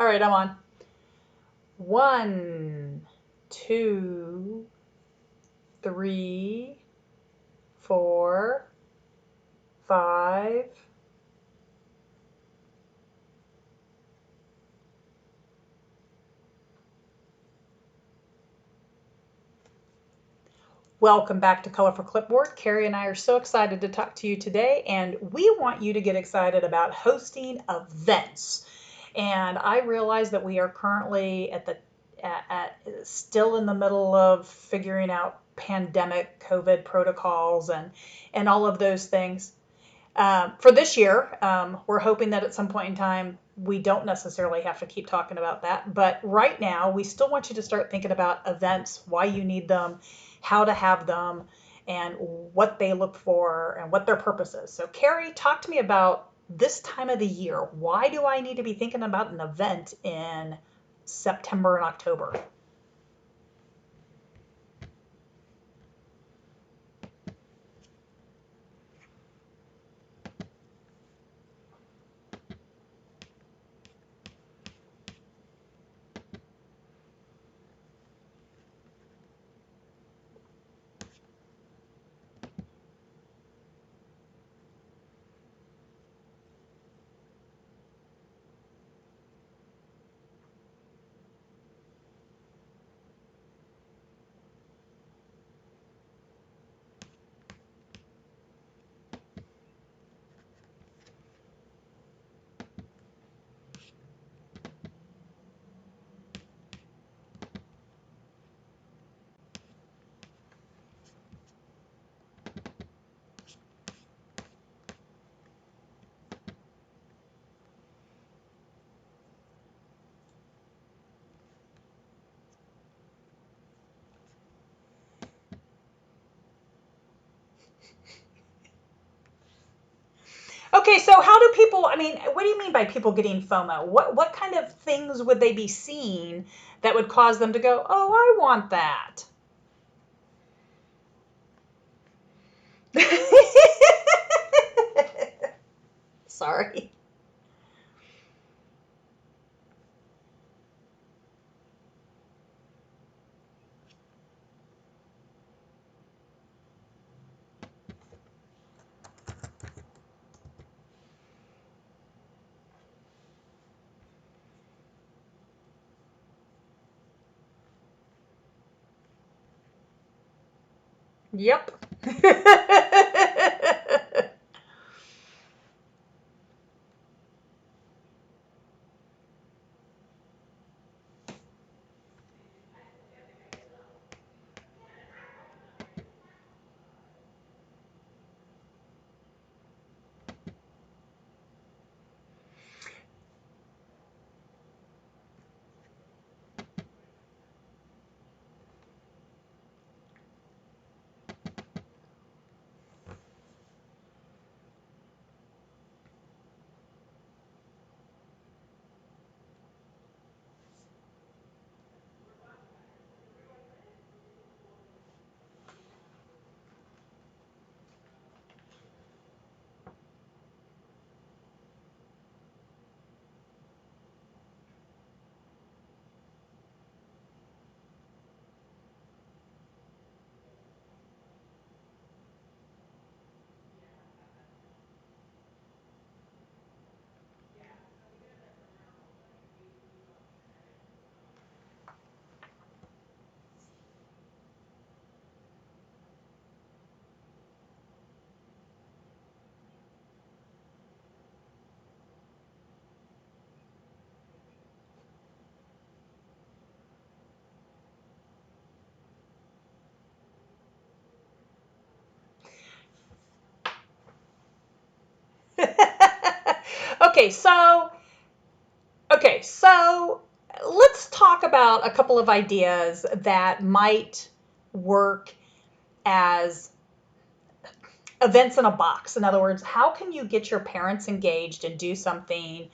All right, I'm on. 1, 2, 3, 4, 5. Welcome back to Colorful Clipboard. Carrie and I are so excited to talk to you today, and we want you to get excited about hosting events. And I realize that we are currently still in the middle of figuring out pandemic COVID protocols and all of those things. For this year, we're hoping that at some point in time we don't necessarily have to keep talking about that. But right now, we still want you to start thinking about events, why you need them, how to have them, and what they look for and what their purpose is. So, Carrie, talk to me about this time of the year. Why do I need to be thinking about an event in September and October? Okay, so how do people, I mean, what do you mean by people getting FOMO? What kind of things would they be seeing that would cause them to go, "Oh, I want that." Sorry. Yep. Okay, so okay, so let's talk about a couple of ideas that might work as events in a box. In other words, how can you get your parents engaged and do something,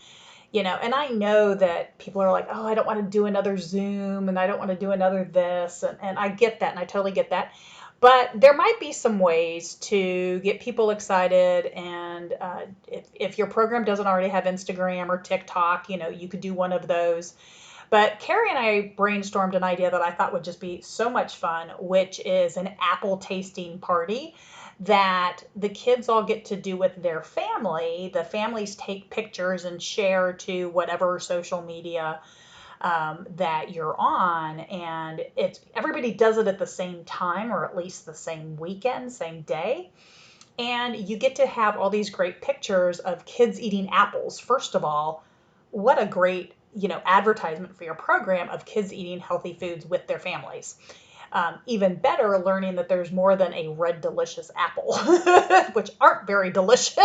and I know that people are like, oh, I don't want to do another Zoom and I don't want to do another this. And I get that. And I totally get that. But there might be some ways to get people excited. And if your program doesn't already have Instagram or TikTok, you could do one of those. But Carrie and I brainstormed an idea that I thought would just be so much fun, which is an apple tasting party that the kids all get to do with their family. The families take pictures and share to whatever social media that you're on, and it's everybody does it at the same time, or at least the same weekend, same day. And you get to have all these great pictures of kids eating apples. First of all, what a great advertisement for your program of kids eating healthy foods with their families. Even better, learning that there's more than a red delicious apple, which aren't very delicious.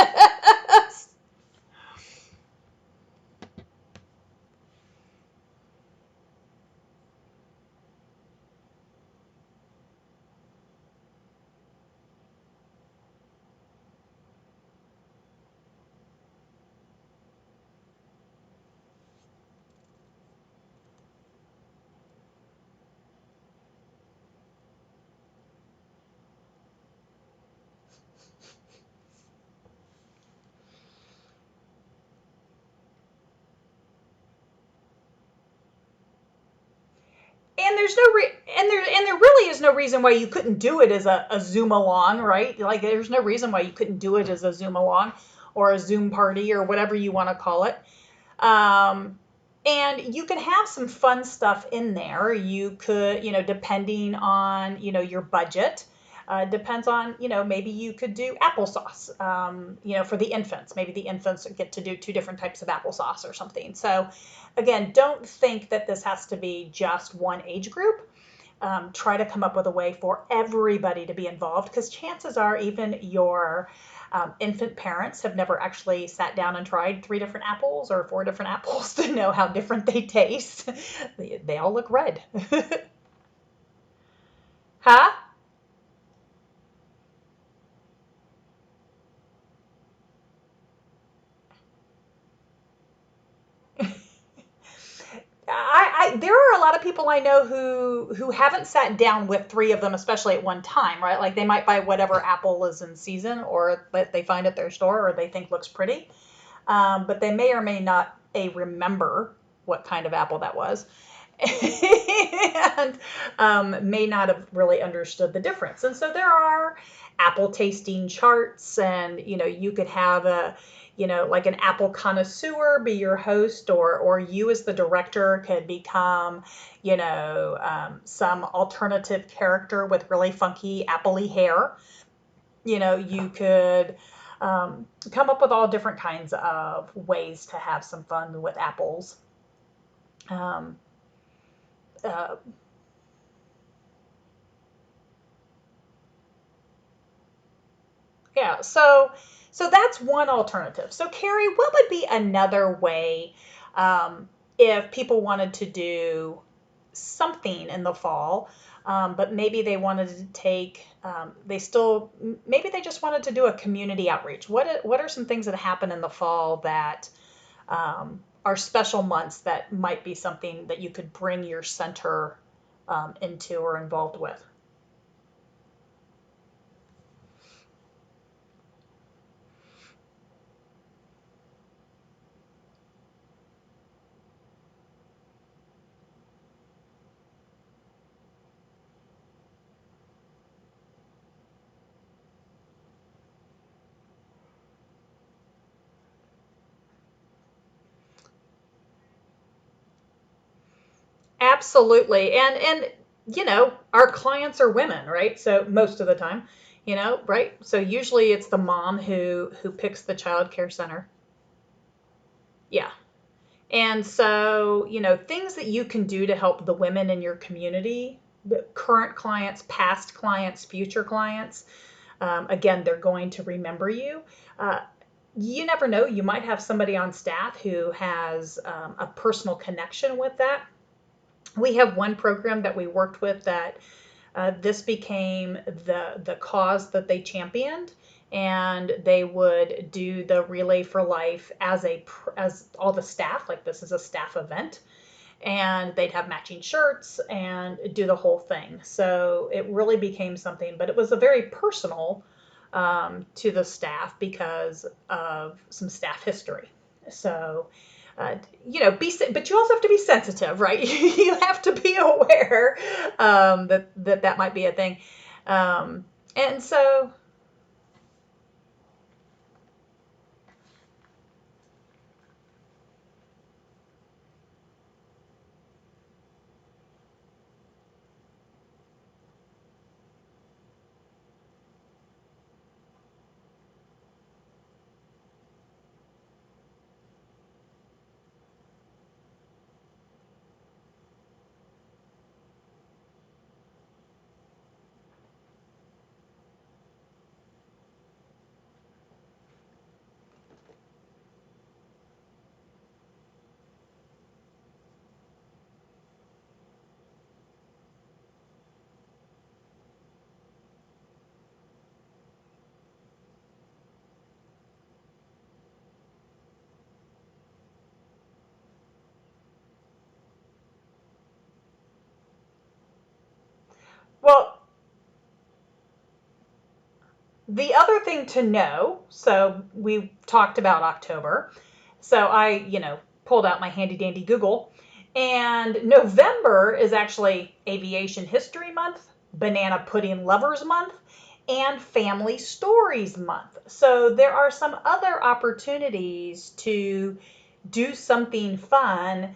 And there really is no reason why you couldn't do it as a Zoom along, right? Like there's no reason why you couldn't do it as a Zoom along or a Zoom party or whatever you want to call it. Um, and you can have some fun stuff in there. You could, depending on, your budget, depends on, maybe you could do applesauce, for the infants. Maybe the infants get to do two different types of applesauce or something. So again, don't think that this has to be just one age group. Try to come up with a way for everybody to be involved, because chances are even your infant parents have never actually sat down and tried three different apples or four different apples to know how different they taste. They all look red. Huh? There are a lot of people I know who haven't sat down with three of them, especially at one time, right? Like they might buy whatever apple is in season or that they find at their store or they think looks pretty, but they may or may not remember what kind of apple that was, and may not have really understood the difference. And so there are apple tasting charts, and you could have like an apple connoisseur be your host, or you as the director could become some alternative character with really funky appley hair. You could come up with all different kinds of ways to have some fun with apples. Um, uh, yeah, so that's one alternative. So Carrie, what would be another way if people wanted to do something in the fall, but maybe they wanted to take, maybe they just wanted to do a community outreach. What are some things that happen in the fall that are special months that might be something that you could bring your center into or involved with? Absolutely. And our clients are women, right? So most of the time, right? So usually it's the mom who picks the child care center. Yeah. And so, things that you can do to help the women in your community, the current clients, past clients, future clients, again, they're going to remember you. Uh, you never know. You might have somebody on staff who has a personal connection with that. We have one program that we worked with that this became the cause that they championed, and they would do the relay for life as all the staff, like this is a staff event. and they'd have matching shirts and do the whole thing. So it really became something, but it was a very personal to the staff because of some staff history. So, but you also have to be sensitive, right? You have to be aware that might be a thing. And so, well, the other thing to know, so we talked about October. So I pulled out my handy dandy Google, and November is actually Aviation History Month, Banana Pudding Lovers Month, and Family Stories Month. So there are some other opportunities to do something fun.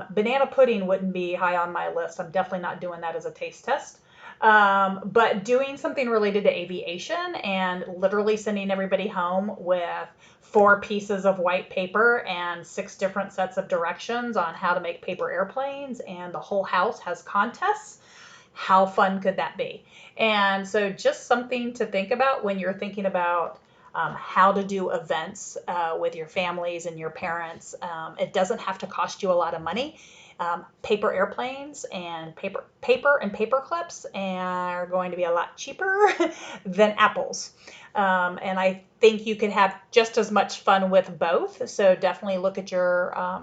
Banana pudding wouldn't be high on my list. I'm definitely not doing that as a taste test. But doing something related to aviation and literally sending everybody home with 4 pieces of white paper and 6 different sets of directions on how to make paper airplanes, and the whole house has contests. How fun could that be? And so, just something to think about when you're thinking about how to do events with your families and your parents. It doesn't have to cost you a lot of money. Paper airplanes and paper clips are going to be a lot cheaper than apples. And I think you can have just as much fun with both. So definitely look at your uh,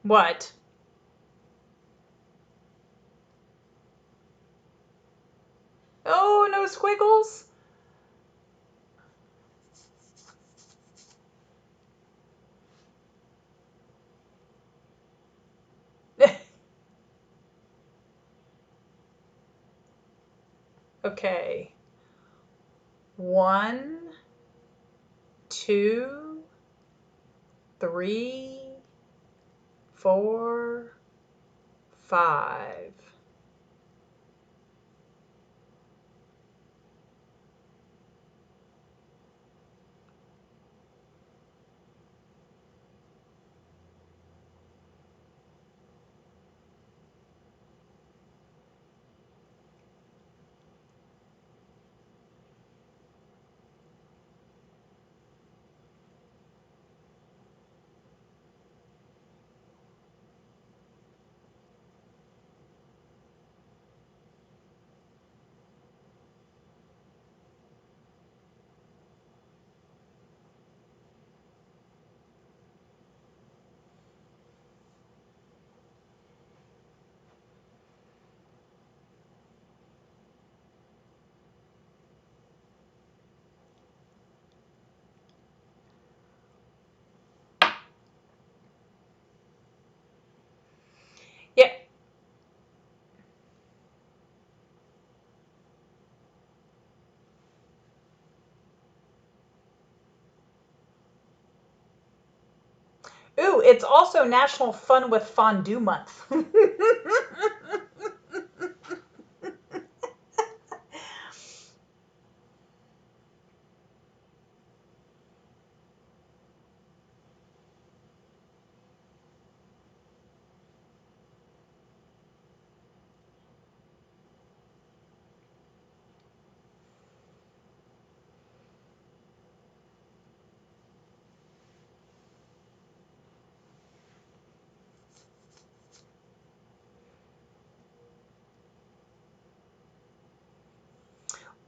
what? Oh, no squiggles. Okay. 1, 2, 3, 4, 5. Yeah. Ooh, it's also National Fun with Fondue Month.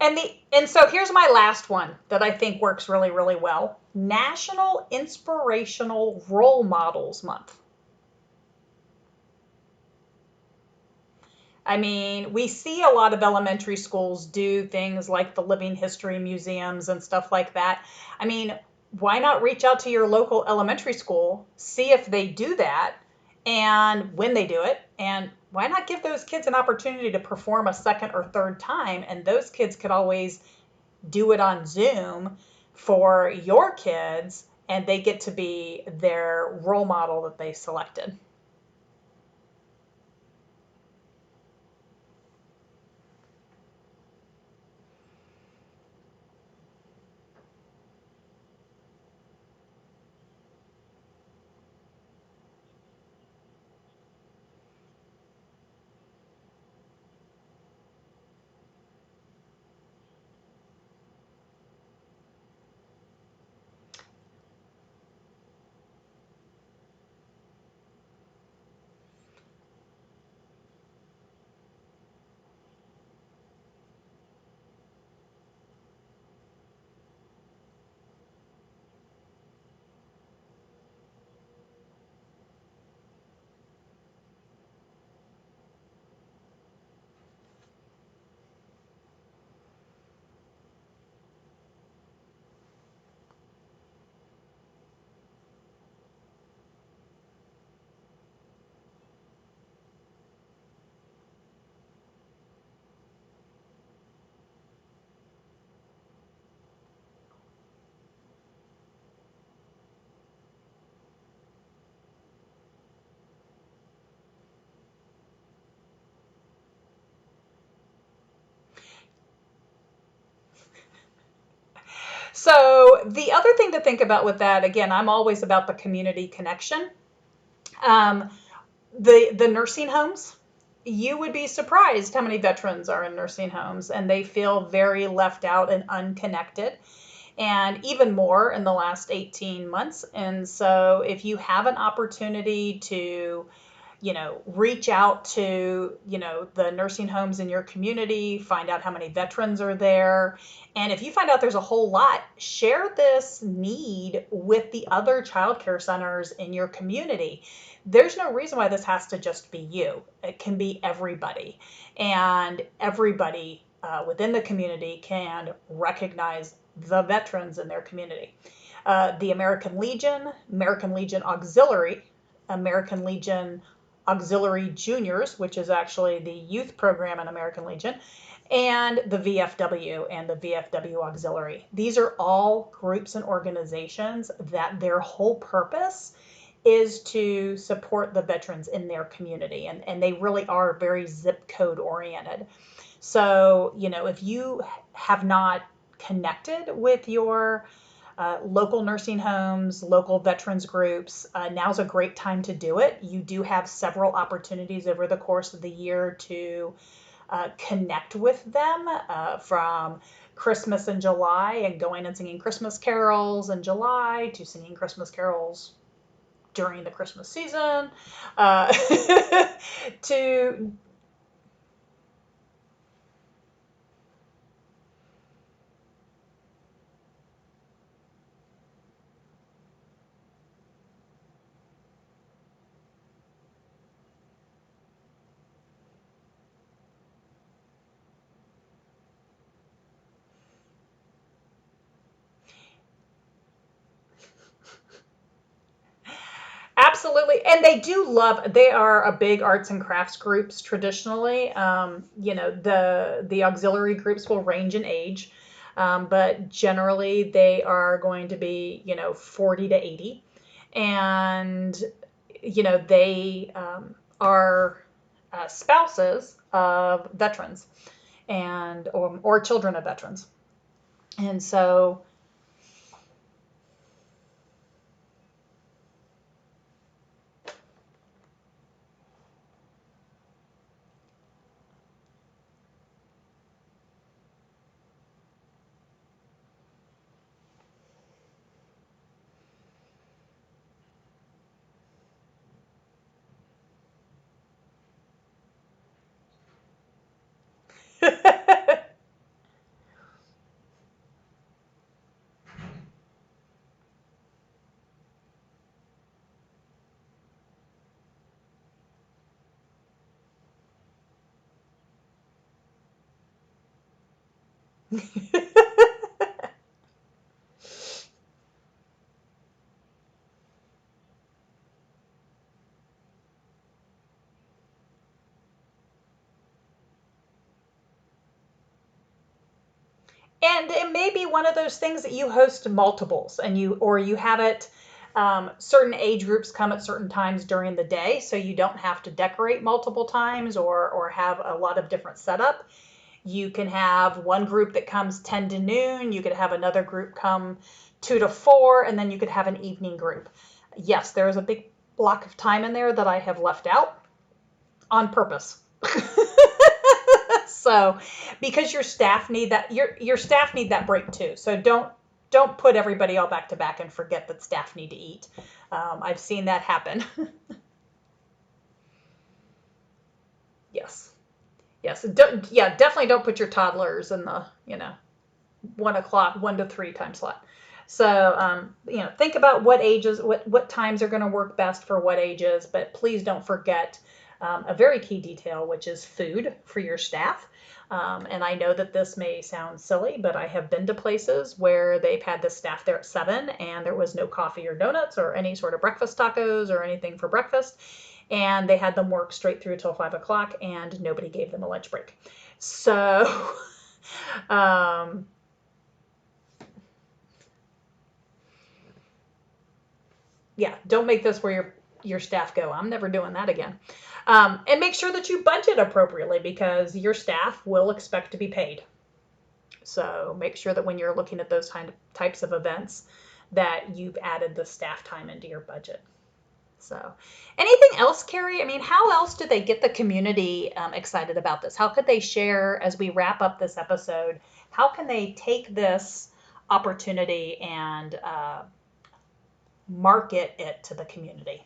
And so here's my last one that I think works really, really well. National Inspirational Role Models Month. I mean, we see a lot of elementary schools do things like the living history museums and stuff like that. I mean, why not reach out to your local elementary school, see if they do that and when they do it, and why not give those kids an opportunity to perform a second or third time? And those kids could always do it on Zoom for your kids, and they get to be their role model that they selected. So the other thing to think about with that, again, I'm always about the community connection. Um, the nursing homes, you would be surprised how many veterans are in nursing homes, and they feel very left out and unconnected, and even more in the last 18 months. And so if you have an opportunity to, reach out to, the nursing homes in your community, find out how many veterans are there. And if you find out there's a whole lot, share this need with the other childcare centers in your community. There's no reason why this has to just be you. It can be everybody. And everybody within the community can recognize the veterans in their community. The American Legion Auxiliary, American Legion Auxiliary Juniors, which is actually the youth program in American Legion, and the VFW and the VFW Auxiliary. These are all groups and organizations that their whole purpose is to support the veterans in their community. And they really are very zip code oriented. So, if you have not connected with your local nursing homes, local veterans groups, now's a great time to do it. You do have several opportunities over the course of the year to connect with them, from Christmas in July and going and singing Christmas carols in July to singing Christmas carols during the Christmas season, uh, to Absolutely. And they are a big arts and crafts groups traditionally. The auxiliary groups will range in age, but generally they are going to be, 40 to 80. And, they are spouses of veterans or children of veterans. And so, And it may be one of those things that you host multiples and you have it, certain age groups come at certain times during the day, so you don't have to decorate multiple times or have a lot of different setup. You can have one group that comes 10 to noon, you could have another group come 2 to 4, and then you could have an evening group. Yes, there is a big block of time in there that I have left out on purpose. So, because your staff need that break too. So don't put everybody all back to back and forget that staff need to eat. I've seen that happen. Yes, yes, yeah, definitely don't put your toddlers in the 1 o'clock, 1 to 3 time slot. So, think about what ages, what times are going to work best for what ages, but please don't forget a very key detail, which is food for your staff. And I know that this may sound silly, but I have been to places where they've had the staff there at 7 and there was no coffee or donuts or any sort of breakfast tacos or anything for breakfast. And they had them work straight through till 5 o'clock and nobody gave them a lunch break. So, um, yeah, don't make this where your staff go, I'm never doing that again. And make sure that you budget appropriately because your staff will expect to be paid. So make sure that when you're looking at those types of events that you've added the staff time into your budget. So anything else, Carrie? I mean, how else do they get the community excited about this? How could they share as we wrap up this episode? How can they take this opportunity and market it to the community?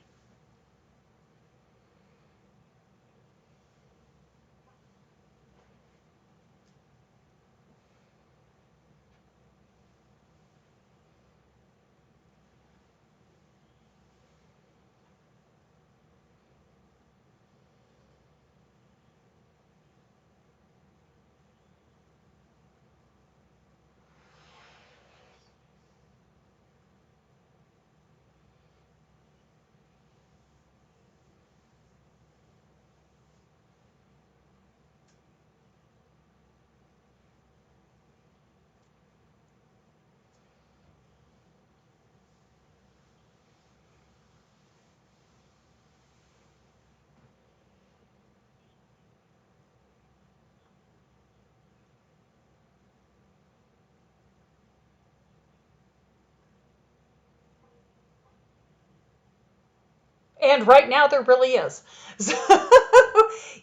And right now there really is. So,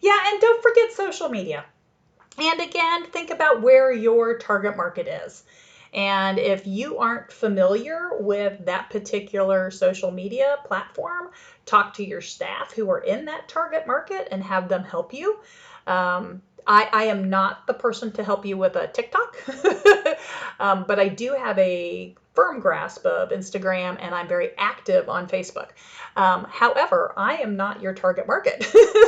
yeah, and don't forget social media. And again, think about where your target market is. And if you aren't familiar with that particular social media platform, talk to your staff who are in that target market and have them help you. I am not the person to help you with a TikTok, but I do have a firm grasp of Instagram and I'm very active on Facebook. However, I am not your target market.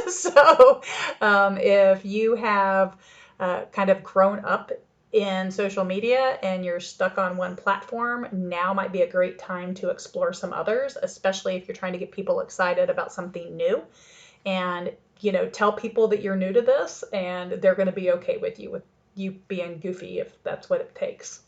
So if you have kind of grown up in social media and you're stuck on one platform, now might be a great time to explore some others, especially if you're trying to get people excited about something new. And, tell people that you're new to this and they're going to be okay with you being goofy if that's what it takes.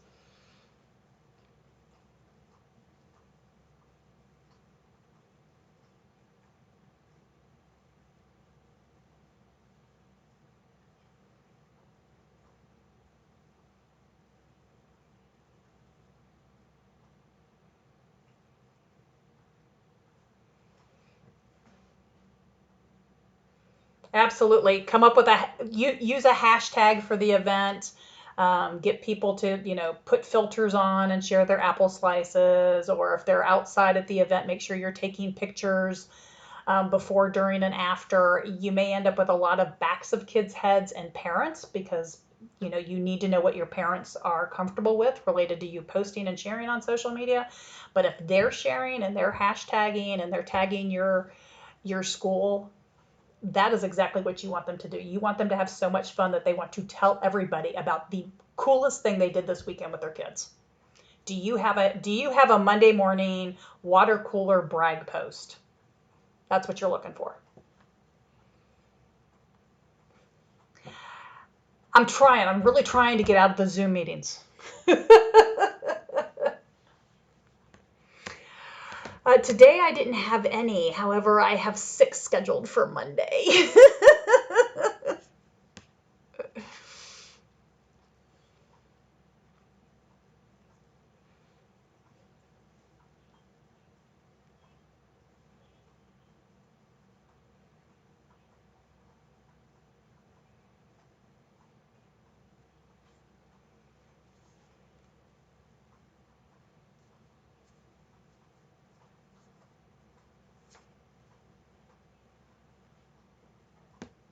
Absolutely. Come up with use a hashtag for the event. Get people to, put filters on and share their apple slices, or if they're outside at the event, make sure you're taking pictures before, during, and after. You may end up with a lot of backs of kids' heads and parents because, you need to know what your parents are comfortable with related to you posting and sharing on social media. But if they're sharing and they're hashtagging and they're tagging your school, that is exactly what you want them to do. You want them to have so much fun that they want to tell everybody about the coolest thing they did this weekend with their kids? Do you have a Monday morning water cooler brag post? That's what you're looking for. I'm really trying to get out of the Zoom meetings. Today I didn't have any. However, I have 6 scheduled for Monday.